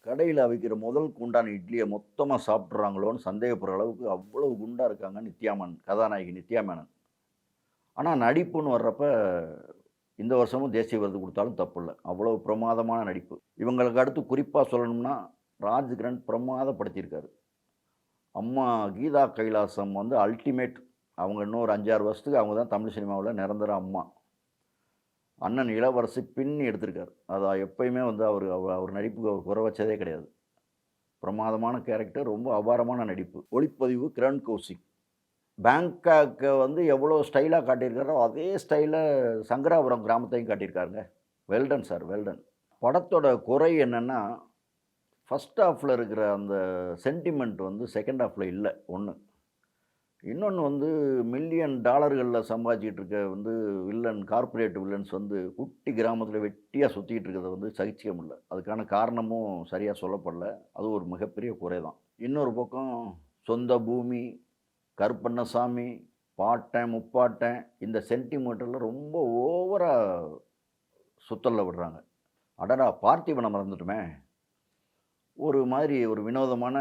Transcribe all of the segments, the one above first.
கடையில அவிக்கிற முதல் குண்டான இட்லிய மொத்தமா சாப்பிட்றாங்களோன்னு சந்தேகப்படுற அளவுக்கு அவ்வளவு குண்டா இருக்காங்க கதாநாயகி நித்யா மேனன். ஆனா நடிப்புன்னு வர்றப்ப, இந்த வருஷமும் தேசிய விருது குடுத்தாலும் தப்பில்ல. அவ்வளவு பிரமாதமான நடிப்பு. இவங்களுக்கு அடுத்து குறிப்பா சொல்லணும்னா, ராஜ்கிரண் பிரமாதப்படுத்தியிருக்காரு. அம்மா கீதா கைலாசம் வந்து அல்டிமேட். அவங்க இன்னும் ஒரு 5, 6 வருஷத்துக்கு அவங்க தான் தமிழ் சினிமாவுல நிரந்தர அம்மா. அண்ணன் இளவரசி பின்னி எடுத்திருக்காரு. எப்பயுமே வந்து அவர் நடிப்புக்கு அவர் குறை வச்சதே கிடையாது. பிரமாதமான கேரக்டர், ரொம்ப அபாரமான நடிப்பு. ஒளிப்பதிவு கிரண் கௌசிக். பேங்காக்க வந்து எவ்வளோ ஸ்டைலா காட்டியிருக்காரோ, அதே ஸ்டைல்ல சங்கராபுரம் கிராமத்தையும் காட்டியிருக்காருங்க. Well done sir, well done. படத்தோட குறை என்னன்னா, ஃபர்ஸ்ட் ஹாஃப்ல இருக்கிற அந்த சென்டிமெண்ட் வந்து செகண்ட் ஹாஃப்ல இல்ல, 1. இன்னொன்னு வந்து மில்லியன் டாலர்கள்ல சம்பாதிச்சுட்டு இருக்க வந்து கார்ப்பரேட் வில்லன்ஸ் வந்து குட்டி கிராமத்தில வெட்டியா சுத்திட்டு இருக்கிறத வந்து சகிச்சுக்க முடியல. அதுக்கான காரணமும் சரியா சொல்லப்படல. அது ஒரு மிகப்பெரிய குறை தான். இன்னொரு பக்கம் சொந்த பூமி, கருப்பண்ணசாமி, பாட்டன், முப்பாட்டன் இந்த சென்டிமென்ட்டெல்லாம் ரொம்ப ஓவரா சுத்தல்ல விடுறாங்க. அடடா! பார்த்திபன மறந்துட்டோமே! ஒரு வினோதமான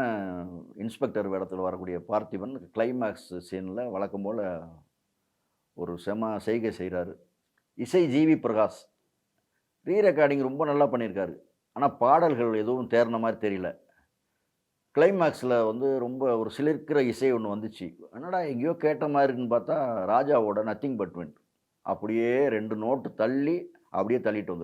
இன்ஸ்பெக்டர் வேடத்தில வரக்கூடிய பார்த்திபன், கிளைமாக்ஸ் சீன்ல வழக்கம் போல ஒரு செய்கை செய்றாரு. இசை ஜி.வி. பிரகாஷ். ரெக்கார்டிங் ரொம்ப நல்லா பண்ணியிருக்காரு. ஆனா பாடல்கள் எதுவும் தேறுன மாரி தெரியல. கிளைமாக்ஸ்ல வந்து ரொம்ப ஒரு சிலிர்க்கிற இசை ஒண்ணு வந்துச்சு. என்னடா எங்கேயோ கேட்ட மாரி இருக்குன்னு பார்த்தா, ராஜாவோட நத்திங் பட் வின். அப்படியே 2 நோட்டு தள்ளி, அப்படியே தள்ளிட்டு வந்துருச்சு.